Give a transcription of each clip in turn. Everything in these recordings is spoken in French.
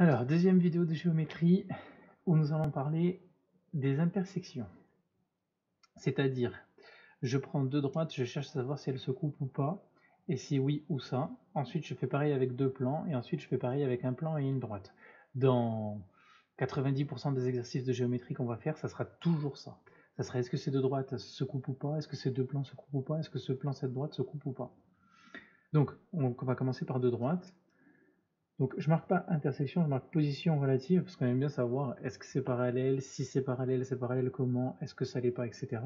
Alors, deuxième vidéo de géométrie où nous allons parler des intersections. C'est-à-dire, je prends deux droites, je cherche à savoir si elles se coupent ou pas, et si oui ou ça. Ensuite, je fais pareil avec deux plans, et ensuite je fais pareil avec un plan et une droite. Dans 90% des exercices de géométrie qu'on va faire, ça sera toujours ça. Ça sera est-ce que ces deux droites se coupent ou pas, est-ce que ces deux plans se coupent ou pas, est-ce que ce plan, cette droite se coupe ou pas. Donc, on va commencer par deux droites. Donc je marque pas intersection, je marque position relative, parce qu'on aime bien savoir est-ce que c'est parallèle, si c'est parallèle comment, est-ce que ça l'est pas, etc.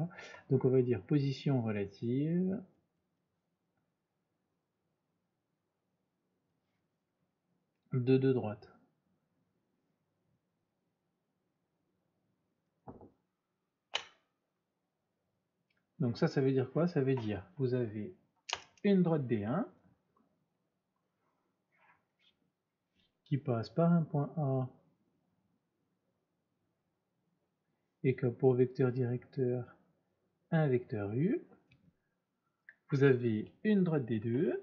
Donc on va dire position relative de deux droites. Donc ça veut dire quoi? Ça veut dire vous avez une droite D1 qui passe par un point A et qui a pour vecteur directeur un vecteur U. Vous avez une droite D2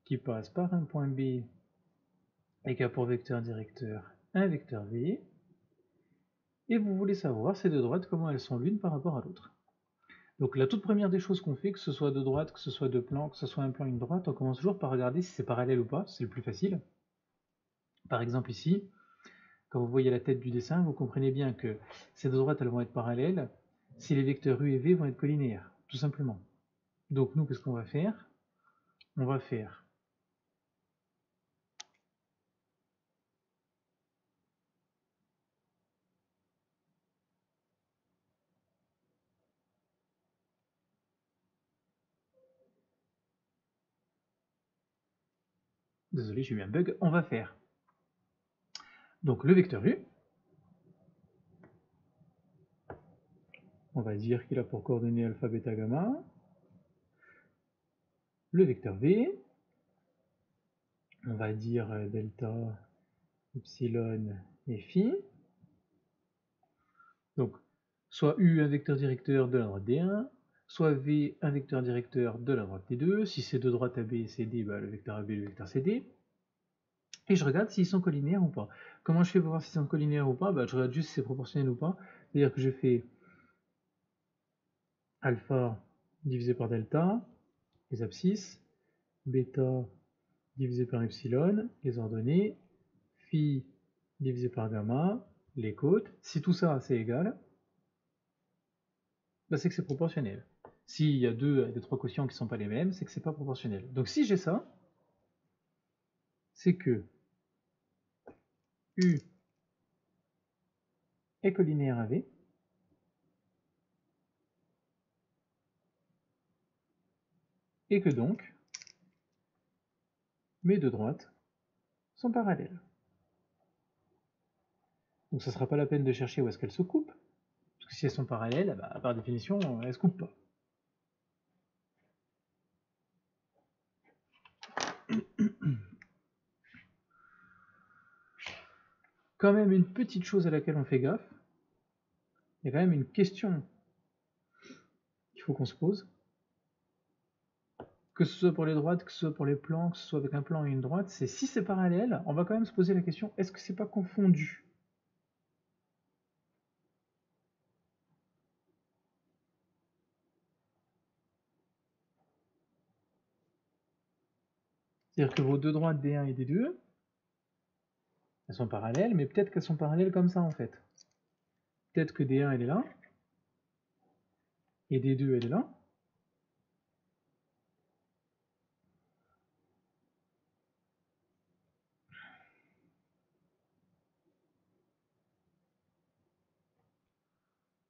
qui passe par un point B et qui a pour vecteur directeur un vecteur V. Et vous voulez savoir ces deux droites, comment elles sont l'une par rapport à l'autre. Donc la toute première des choses qu'on fait, que ce soit deux droites, que ce soit deux plans, que ce soit un plan et une droite, on commence toujours par regarder si c'est parallèle ou pas, c'est le plus facile. Par exemple ici, quand vous voyez la tête du dessin, vous comprenez bien que ces deux droites elles vont être parallèles si les vecteurs U et V vont être collinéaires, tout simplement. Donc nous, qu'est-ce qu'on va faire? On va faire désolé, j'ai eu un bug, on va faire donc le vecteur U, on va dire qu'il a pour coordonnées alpha, bêta, gamma, le vecteur V, on va dire delta, epsilon et phi. Donc, soit U un vecteur directeur de la droite D1, soit V un vecteur directeur de la droite D2. Si c'est de droite AB et CD, bah, le vecteur AB et le vecteur CD. Et je regarde s'ils sont collinéaires ou pas. Comment je fais pour voir s'ils sont collinéaires ou pas? Bah, je regarde juste si c'est proportionnel ou pas. C'est-à-dire que je fais alpha divisé par delta, les abscisses, bêta divisé par epsilon, les ordonnées, phi divisé par gamma, les côtes. Si tout ça c'est égal, bah, c'est que c'est proportionnel. S'il y a des trois quotients qui ne sont pas les mêmes, c'est que c'est pas proportionnel. Donc si j'ai ça, c'est que U est collinéaire à V, et que donc mes deux droites sont parallèles. Donc ça ne sera pas la peine de chercher où est-ce qu'elles se coupent, parce que si elles sont parallèles, bah, par définition, elles ne se coupent pas. Quand même une petite chose à laquelle on fait gaffe, il y a quand même une question qu'il faut qu'on se pose, que ce soit pour les droites, que ce soit pour les plans, que ce soit avec un plan et une droite, c'est si c'est parallèle, on va quand même se poser la question, est-ce que c'est pas confondu? C'est-à-dire que vos deux droites D1 et D2, elles sont parallèles, mais peut-être qu'elles sont parallèles comme ça en fait. Peut-être que D1 elle est là, et D2 elle est là.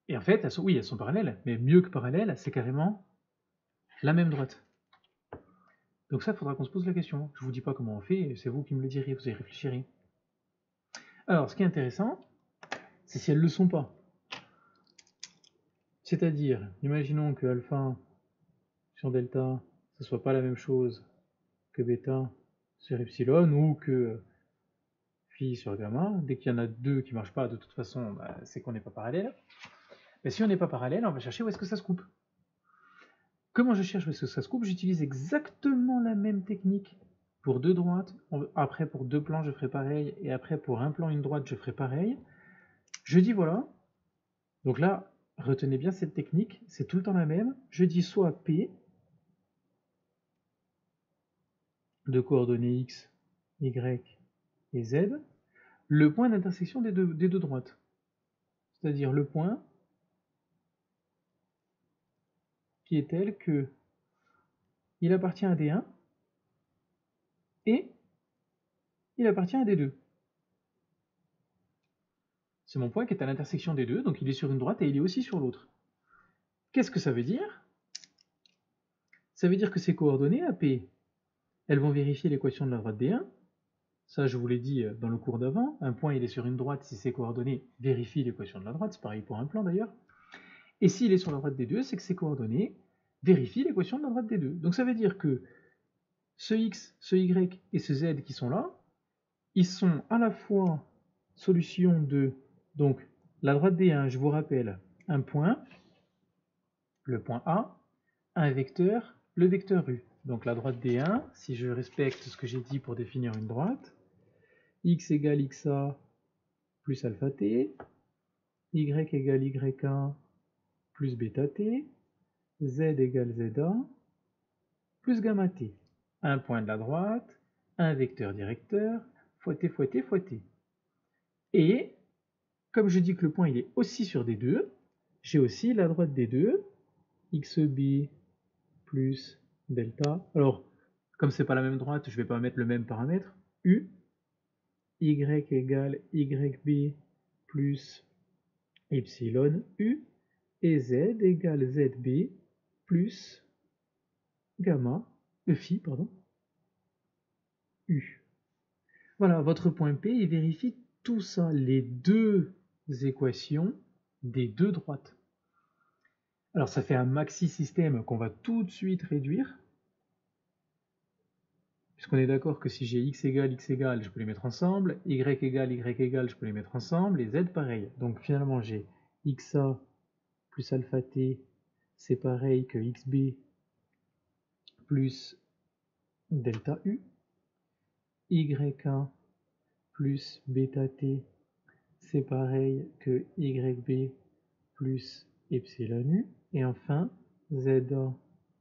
Et en fait, oui, elles sont parallèles, mais mieux que parallèles, c'est carrément la même droite. Donc ça, il faudra qu'on se pose la question. Je vous dis pas comment on fait, c'est vous qui me le direz, vous y réfléchirez. Alors, ce qui est intéressant, c'est si elles ne le sont pas. C'est-à-dire, imaginons que alpha sur delta, ce soit pas la même chose que bêta sur epsilon, ou que phi sur gamma. Dès qu'il y en a deux qui ne marchent pas, de toute façon, c'est qu'on n'est pas parallèle. Mais si on n'est pas parallèle, on va chercher où est-ce que ça se coupe. Comment je cherche parce que ça se coupe? J'utilise exactement la même technique pour deux droites. Après, pour deux plans, je ferai pareil. Et après, pour un plan, une droite, je ferai pareil. Je dis voilà. Donc là, retenez bien cette technique. C'est tout le temps la même. Je dis soit P de coordonnées X, Y et Z, le point d'intersection des deux droites. C'est-à-dire le point qui est tel que il appartient à D1 et il appartient à D2. C'est mon point qui est à l'intersection des deux, donc il est sur une droite et il est aussi sur l'autre. Qu'est-ce que ça veut dire? Ça veut dire que ces coordonnées AP, elles vont vérifier l'équation de la droite D1. Ça, je vous l'ai dit dans le cours d'avant. Un point, il est sur une droite si ses coordonnées vérifient l'équation de la droite. C'est pareil pour un plan d'ailleurs. Et s'il est sur la droite D2, c'est que ses coordonnées vérifient l'équation de la droite D2. Donc ça veut dire que ce X, ce Y et ce Z qui sont là, ils sont à la fois solution de donc la droite D1, je vous rappelle, un point, le point A, un vecteur, le vecteur U. Donc la droite D1, si je respecte ce que j'ai dit pour définir une droite, x égale xa plus alpha t, y égale yk plus bêta t, z égale za plus gamma t. Un point de la droite, un vecteur directeur, fois t fois t fois t. Et comme je dis que le point il est aussi sur D2, j'ai aussi la droite D2, xb plus delta. Alors, comme c'est pas la même droite, je vais pas mettre le même paramètre. U, y égale yb plus epsilon u, et z égale zb plus gamma, phi, pardon, u. Voilà, votre point P, il vérifie tout ça, les deux équations des deux droites. Alors ça fait un maxi-système qu'on va tout de suite réduire, puisqu'on est d'accord que si j'ai x égale, je peux les mettre ensemble, y égale, je peux les mettre ensemble, et z pareil. Donc finalement j'ai xa plus alpha t, c'est pareil que xb plus delta u, yk plus bêta t, c'est pareil que yb plus epsilon u, et enfin za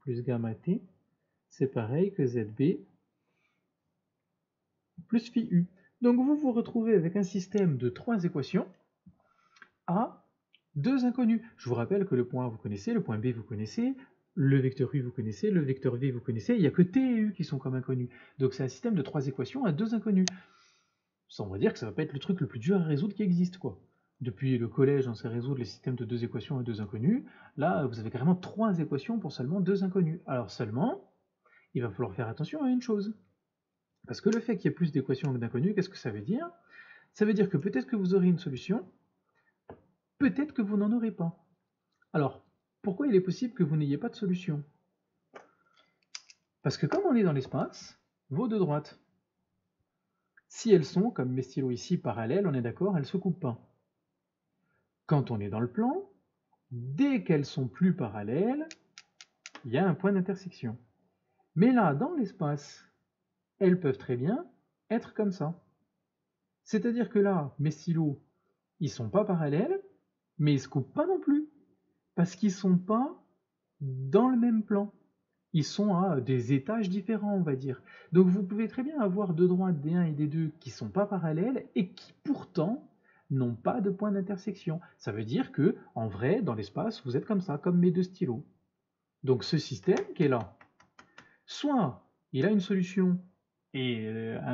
plus gamma t, c'est pareil que zb plus phi u. Donc vous vous retrouvez avec un système de trois équations à deux inconnus. Je vous rappelle que le point A vous connaissez, le point B vous connaissez, le vecteur U vous connaissez, le vecteur V vous connaissez, il n'y a que T et U qui sont comme inconnus. Donc c'est un système de trois équations à deux inconnus. Ça, on va dire que ça va pas être le truc le plus dur à résoudre qui existe, quoi. Depuis le collège, on sait résoudre les systèmes de deux équations à deux inconnus. Là, vous avez carrément trois équations pour seulement deux inconnus. Alors seulement, il va falloir faire attention à une chose. Parce que le fait qu'il y ait plus d'équations que d'inconnus, qu'est-ce que ça veut dire? Ça veut dire que peut-être que vous aurez une solution, peut-être que vous n'en aurez pas. Alors, pourquoi il est possible que vous n'ayez pas de solution? Parce que comme on est dans l'espace, vos deux droites, si elles sont, comme mes stylos ici, parallèles, on est d'accord, elles ne se coupent pas. Quand on est dans le plan, dès qu'elles sont plus parallèles, il y a un point d'intersection. Mais là, dans l'espace, elles peuvent très bien être comme ça. C'est-à-dire que là, mes stylos, ils sont pas parallèles, mais ils se coupent pas non plus. Parce qu'ils sont pas dans le même plan. Ils sont à des étages différents, on va dire. Donc vous pouvez très bien avoir deux droites D1 et D2 qui sont pas parallèles et qui pourtant n'ont pas de point d'intersection. Ça veut dire que, en vrai, dans l'espace, vous êtes comme ça, comme mes deux stylos. Donc ce système qui est là, soit il a une solution et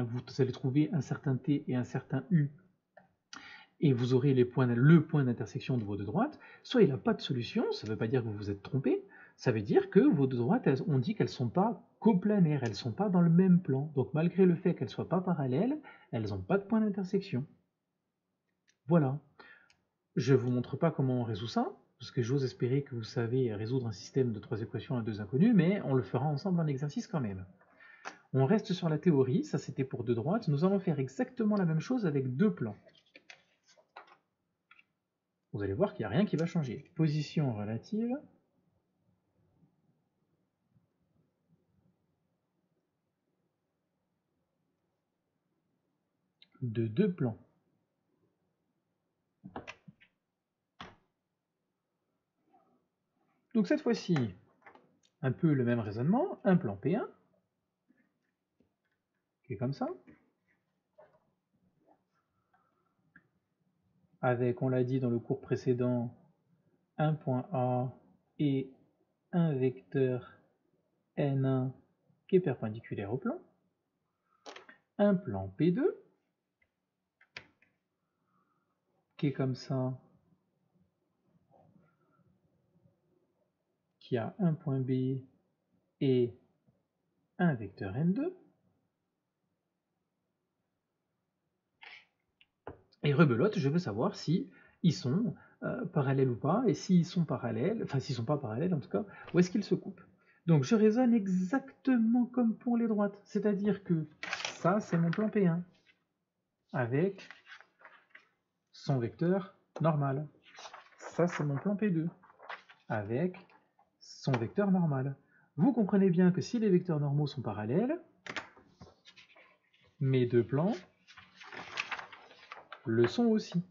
vous allez trouver un certain T et un certain U et vous aurez le point d'intersection de vos deux droites, soit il n'a pas de solution, ça ne veut pas dire que vous vous êtes trompé, ça veut dire que vos deux droites, on dit qu'elles ne sont pas coplanaires, elles ne sont pas dans le même plan. Donc malgré le fait qu'elles ne soient pas parallèles, elles n'ont pas de point d'intersection. Voilà. Je ne vous montre pas comment on résout ça, parce que j'ose espérer que vous savez résoudre un système de trois équations à deux inconnus, mais on le fera ensemble en exercice quand même. On reste sur la théorie, ça c'était pour deux droites, nous allons faire exactement la même chose avec deux plans. Vous allez voir qu'il n'y a rien qui va changer. Position relative. de deux plans. Donc cette fois-ci, un peu le même raisonnement, un plan P1, qui est comme ça, avec, on l'a dit dans le cours précédent, un point A et un vecteur N1 qui est perpendiculaire au plan, un plan P2, qui est comme ça, qui a un point B et un vecteur N2, et rebelote, je veux savoir si ils sont parallèles ou pas, et s'ils sont parallèles, enfin s'ils sont pas parallèles en tout cas, où est-ce qu'ils se coupent. Donc je raisonne exactement comme pour les droites, c'est-à-dire que ça c'est mon plan P1, avec son vecteur normal. Ça c'est mon plan P2, avec son vecteur normal. Vous comprenez bien que si les vecteurs normaux sont parallèles, mes deux plans le sont aussi.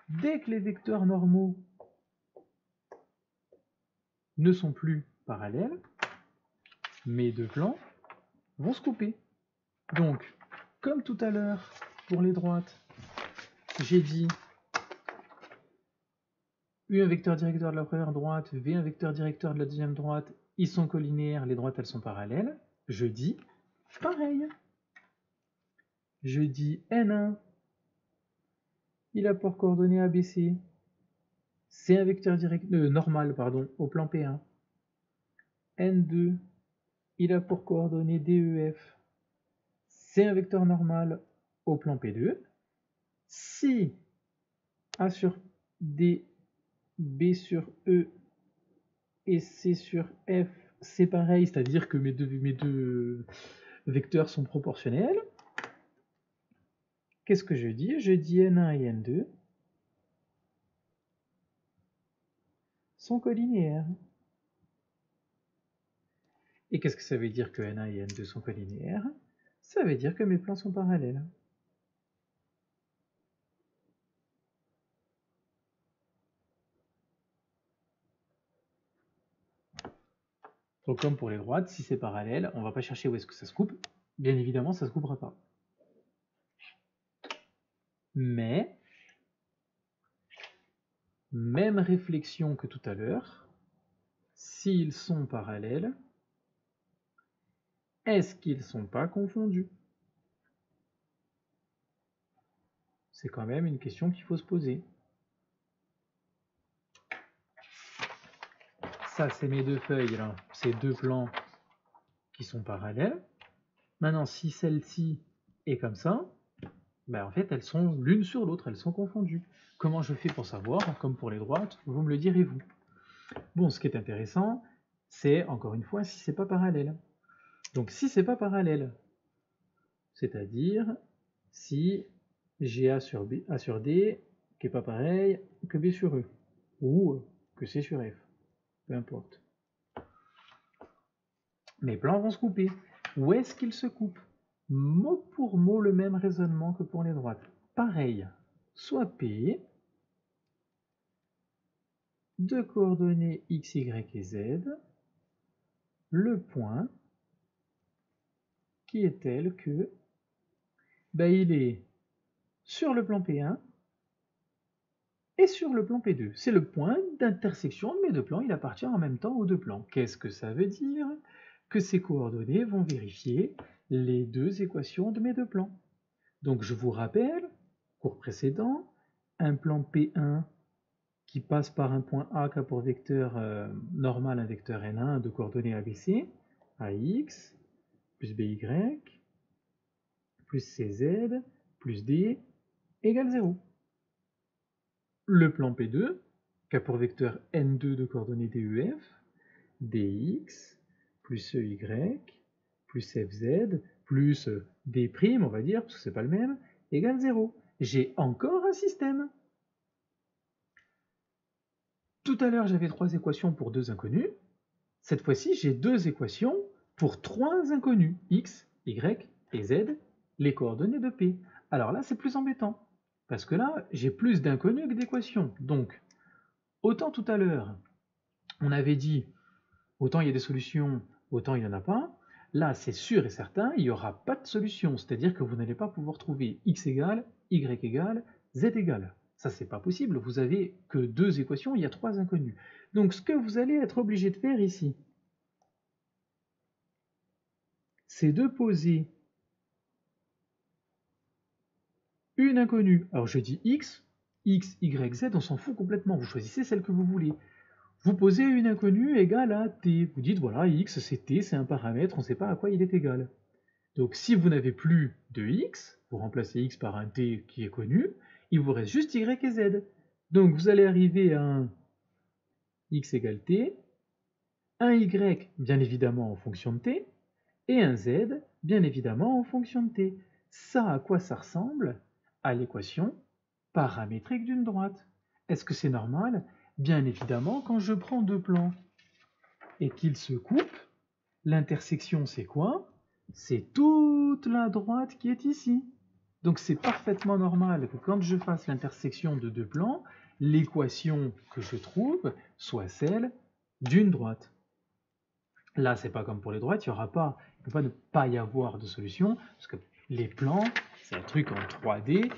Dès que les vecteurs normaux ne sont plus parallèles, mes deux plans vont se couper. Donc, comme tout à l'heure pour les droites, j'ai dit U un vecteur directeur de la première droite, V un vecteur directeur de la deuxième droite, ils sont collinéaires, les droites elles sont parallèles. Je dis pareil. Je dis N1, il a pour coordonnées ABC, c'est un vecteur normal au plan P1. N2, il a pour coordonnées DEF, c'est un vecteur normal au plan P2. Si A sur D, B sur E et C sur F, c'est pareil, c'est-à-dire que mes deux vecteurs sont proportionnels, qu'est-ce que je dis? Je dis N1 et N2 sont collinéaires. Et qu'est-ce que ça veut dire que N1 et N2 sont collinéaires? Ça veut dire que mes plans sont parallèles. Donc comme pour les droites, si c'est parallèle, on ne va pas chercher où est-ce que ça se coupe. Bien évidemment, ça ne se coupera pas. Mais, même réflexion que tout à l'heure, s'ils sont parallèles, est-ce qu'ils ne sont pas confondus? C'est quand même une question qu'il faut se poser. Ça, c'est mes deux feuilles, là. Ces deux plans qui sont parallèles. Maintenant, si celle-ci est comme ça, ben en fait, elles sont l'une sur l'autre, elles sont confondues. Comment je fais pour savoir? Comme pour les droites, vous me le direz-vous. Bon, ce qui est intéressant, c'est, encore une fois, si c'est pas parallèle. Donc, si c'est pas parallèle, c'est-à-dire si j'ai A sur D qui n'est pas pareil que B sur E, ou que C sur F, peu importe. Mes plans vont se couper. Où est-ce qu'ils se coupent? Mot pour mot le même raisonnement que pour les droites. Pareil, soit P, de coordonnées x, y et z, le point qui est tel que il est sur le plan P1 et sur le plan P2. C'est le point d'intersection de mes deux plans, il appartient en même temps aux deux plans. Qu'est-ce que ça veut dire? Que ces coordonnées vont vérifier les deux équations de mes deux plans. Donc je vous rappelle, cours précédent, un plan P1 qui passe par un point A qui a pour vecteur normal un vecteur N1 de coordonnées ABC, AX, plus BY, plus CZ, plus D, égale 0. Le plan P2, qui a pour vecteur N2 de coordonnées DEF, DX, plus EY, plus FZ, plus D', on va dire, parce que c'est pas le même, égale 0. J'ai encore un système. Tout à l'heure, j'avais 3 équations pour 2 inconnus. Cette fois-ci, j'ai 2 équations pour 3 inconnus, x, y et z, les coordonnées de P. Alors là, c'est plus embêtant. Parce que là, j'ai plus d'inconnus que d'équations. Donc, autant tout à l'heure, on avait dit, autant il y a des solutions, autant il n'y en a pas. Là, c'est sûr et certain, il n'y aura pas de solution. C'est-à-dire que vous n'allez pas pouvoir trouver x égale, y égale, z égale. Ça, c'est pas possible. Vous avez que 2 équations, il y a 3 inconnus. Donc, ce que vous allez être obligé de faire ici, c'est de poser une inconnue. Alors, je dis x, y, z, on s'en fout complètement. Vous choisissez celle que vous voulez. Vous posez une inconnue égale à t. Vous dites, voilà, x, c'est t, c'est un paramètre, on ne sait pas à quoi il est égal. Donc, si vous n'avez plus de x, vous remplacez x par un t qui est connu, il vous reste juste y et z. Donc, vous allez arriver à un x égale t, un y bien évidemment en fonction de t, et un z bien évidemment en fonction de t. Ça, à quoi ça ressemble? À l'équation paramétrique d'une droite. Est-ce que c'est normal? Bien évidemment, quand je prends deux plans et qu'ils se coupent, l'intersection c'est quoi? C'est toute la droite qui est ici. Donc c'est parfaitement normal que quand je fasse l'intersection de deux plans, l'équation que je trouve soit celle d'une droite. Là, c'est pas comme pour les droites, il ne peut pas ne pas y avoir de solution, parce que les plans, c'est un truc en 3D,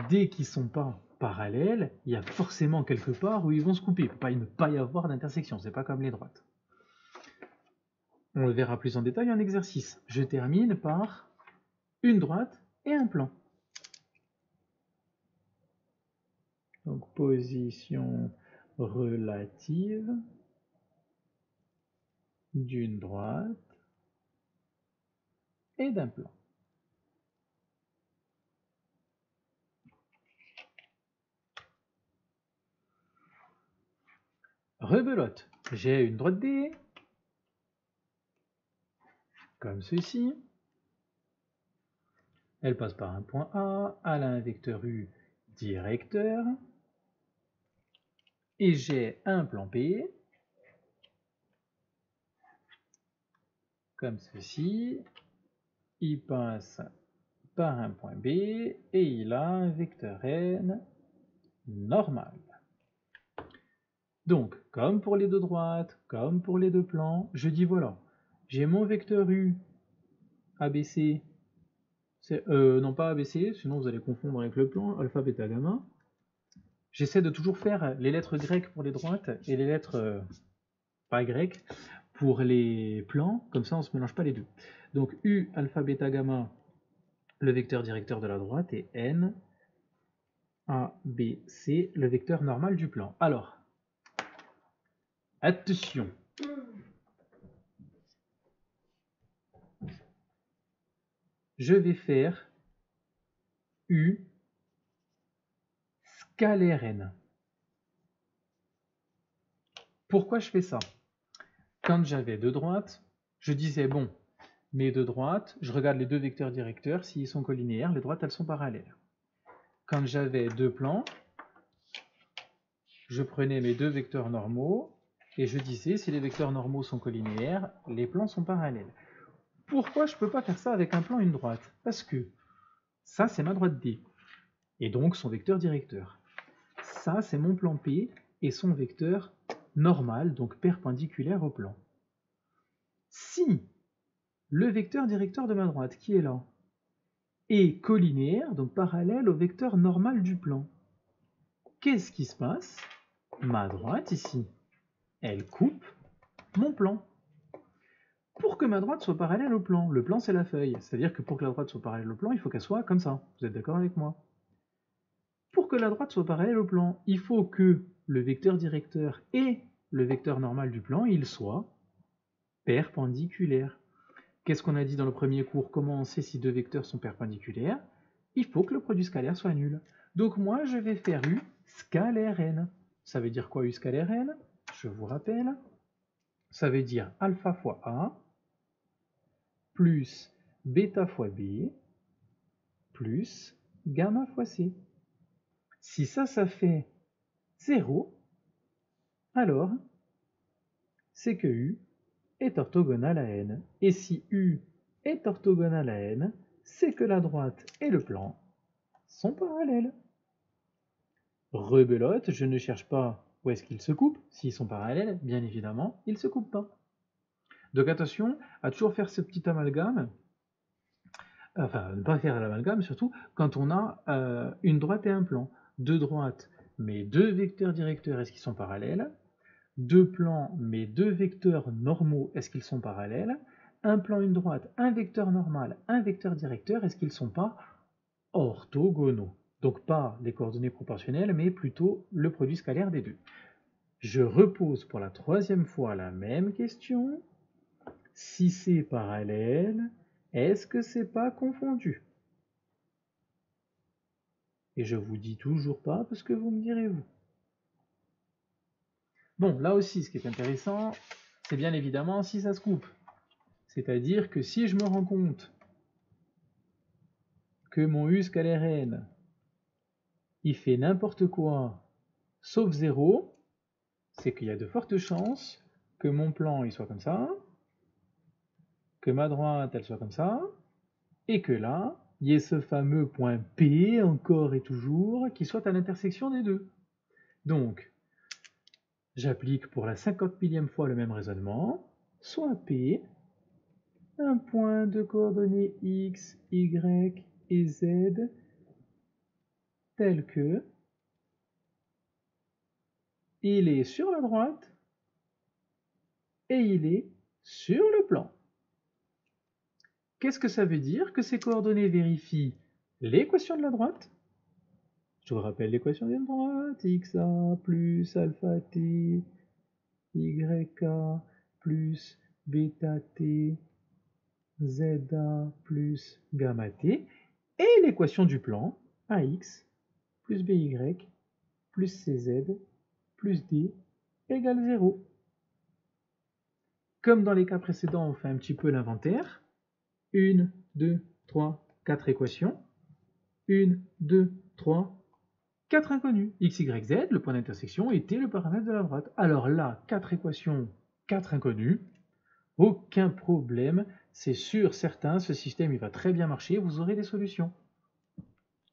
dès qu'ils ne sont pas parallèles, il y a forcément quelque part où ils vont se couper. Il ne peut pas ne pas y avoir d'intersection, c'est pas comme les droites. On le verra plus en détail en exercice. Je termine par une droite et un plan. Donc position relative d'une droite et d'un plan. Rebelote, j'ai une droite D, comme ceci. Elle passe par un point A, elle a un vecteur U directeur, et j'ai un plan P, comme ceci. Il passe par un point B, et il a un vecteur N normal. Donc, comme pour les deux droites, comme pour les deux plans, je dis voilà, j'ai mon vecteur U ABC, non pas ABC, sinon vous allez confondre avec le plan, alpha, bêta, gamma. J'essaie de toujours faire les lettres grecques pour les droites et les lettres pas grecques pour les plans, comme ça on ne se mélange pas les deux. Donc U, alpha, bêta, gamma, le vecteur directeur de la droite, et N, A, B, C, le vecteur normal du plan. Alors, attention, je vais faire U scalaire N. Pourquoi je fais ça? Quand j'avais deux droites, je disais bon, mes deux droites, je regarde les deux vecteurs directeurs, s'ils sont collinéaires, les droites elles sont parallèles. Quand j'avais deux plans, je prenais mes deux vecteurs normaux et je disais si les vecteurs normaux sont collinéaires, les plans sont parallèles. Pourquoi je ne peux pas faire ça avec un plan et une droite? Parce que ça c'est ma droite D, et donc son vecteur directeur. Ça c'est mon plan P et son vecteur normal, donc perpendiculaire au plan. Si le vecteur directeur de ma droite, qui est là, est collinéaire, donc parallèle au vecteur normal du plan, qu'est-ce qui se passe? Ma droite ici, elle coupe mon plan. Pour que ma droite soit parallèle au plan, le plan c'est la feuille, c'est-à-dire que pour que la droite soit parallèle au plan, il faut qu'elle soit comme ça. Vous êtes d'accord avec moi? Pour que la droite soit parallèle au plan, il faut que le vecteur directeur et le vecteur normal du plan, ils soient perpendiculaires. Qu'est-ce qu'on a dit dans le premier cours? Comment on sait si deux vecteurs sont perpendiculaires? Il faut que le produit scalaire soit nul. Donc moi, je vais faire U scalaire N. Ça veut dire quoi U scalaire N? Je vous rappelle. Ça veut dire alpha fois A plus bêta fois B plus gamma fois C. Si ça fait 0, alors c'est que U est orthogonal à N. Et si U est orthogonal à N, c'est que la droite et le plan sont parallèles. Rebelote, je ne cherche pas où est-ce qu'ils se coupent. S'ils sont parallèles, bien évidemment, ils ne se coupent pas. Donc attention à toujours faire ce petit amalgame, enfin ne pas faire l'amalgame surtout quand on a une droite et un plan. Deux droites, mais deux vecteurs directeurs, est-ce qu'ils sont parallèles? Deux plans, mais deux vecteurs normaux, est-ce qu'ils sont parallèles? Un plan, une droite, un vecteur normal, un vecteur directeur, est-ce qu'ils ne sont pas orthogonaux? Donc pas les coordonnées proportionnelles, mais plutôt le produit scalaire des deux. Je repose pour la troisième fois la même question. Si c'est parallèle, est-ce que c'est pas confondu? Et je vous dis toujours pas parce que vous me direz vous. Bon, là aussi, ce qui est intéressant, c'est bien évidemment si ça se coupe. C'est-à-dire que si je me rends compte que mon U scalaire n, il fait n'importe quoi sauf 0, c'est qu'il y a de fortes chances que mon plan il soit comme ça, que ma droite elle soit comme ça, et que là, il y ait ce fameux point P, encore et toujours, qui soit à l'intersection des deux. Donc, j'applique pour la 50 millième fois le même raisonnement, soit P, un point de coordonnées x, y et z, tel que il est sur la droite et il est sur le plan. Qu'est-ce que ça veut dire? Que ces coordonnées vérifient l'équation de la droite. Je vous rappelle l'équation de la droite, xa plus alpha t, yk plus bêta t, za plus gamma t, et l'équation du plan, ax plus by plus cz plus d égale 0. Comme dans les cas précédents, on fait un petit peu l'inventaire. 1, 2, 3, 4 équations. 1, 2, 3, 4 inconnus. X, Y, Z, le point d'intersection, était le paramètre de la droite. Alors là, 4 équations, 4 inconnus. Aucun problème, c'est sûr, certain, ce système il va très bien marcher, vous aurez des solutions.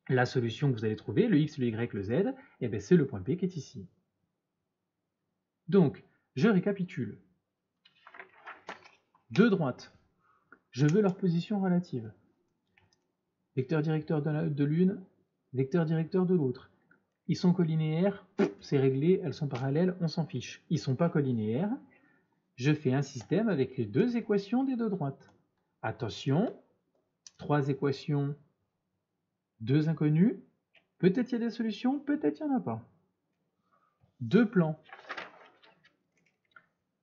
La solution que vous allez trouver, le X, le Y, le Z, eh bien c'est le point P qui est ici. Donc, je récapitule. Deux droites, je veux leur position relative. Vecteur directeur de l'une, vecteur directeur de l'autre. Ils sont collinéaires, c'est réglé, elles sont parallèles, on s'en fiche. Ils ne sont pas collinéaires. Je fais un système avec les deux équations des deux droites. Attention, 3 équations, 2 inconnus. Peut-être il y a des solutions, peut-être il n'y en a pas. Deux plans.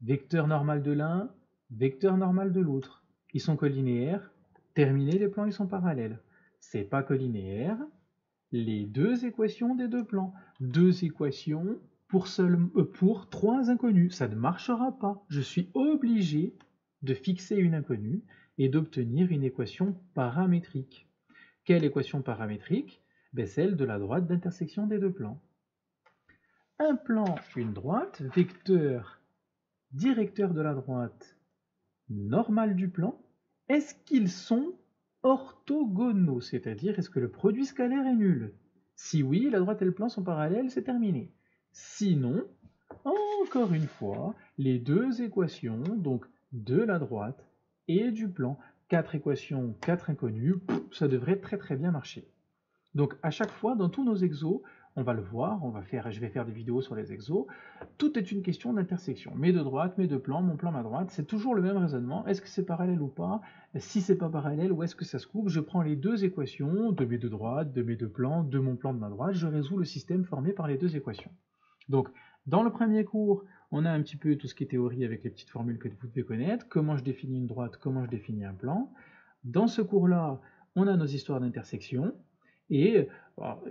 Vecteur normal de l'un, vecteur normal de l'autre. Ils sont collinéaires. Terminé, les plans ils sont parallèles. C'est pas collinéaire. Les deux équations des deux plans. Deux équations pour 3 inconnus. Ça ne marchera pas. Je suis obligé de fixer une inconnue et d'obtenir une équation paramétrique. Quelle équation paramétrique? Ben, celle de la droite d'intersection des deux plans. Un plan, une droite, vecteur directeur de la droite, normal du plan. Est-ce qu'ils sont orthogonaux? C'est-à-dire, est-ce que le produit scalaire est nul? Si oui, la droite et le plan sont parallèles, c'est terminé. Sinon, encore une fois, les deux équations, donc de la droite et du plan, 4 équations, 4 inconnues, ça devrait très très bien marcher. Donc à chaque fois, dans tous nos exos, on va le voir, je vais faire des vidéos sur les exos, tout est une question d'intersection. Mes deux droites, mes deux plans, mon plan, ma droite, c'est toujours le même raisonnement. Est-ce que c'est parallèle ou pas? Si c'est pas parallèle, où est-ce que ça se coupe? Je prends les deux équations de mes deux droites, de mes deux plans, de mon plan de ma droite, je résous le système formé par les deux équations. Donc, dans le premier cours, on a un petit peu tout ce qui est théorie avec les petites formules que vous devez connaître, comment je définis une droite, comment je définis un plan. Dans ce cours-là, on a nos histoires d'intersection, et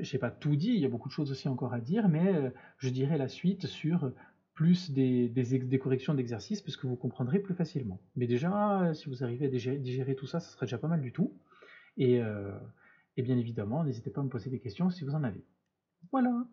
je n'ai pas tout dit, il y a beaucoup de choses aussi encore à dire, mais je dirai la suite sur plus des corrections d'exercices, puisque vous comprendrez plus facilement. Mais déjà, si vous arrivez à digérer tout ça, ça serait déjà pas mal du tout. Et bien évidemment, n'hésitez pas à me poser des questions si vous en avez. Voilà.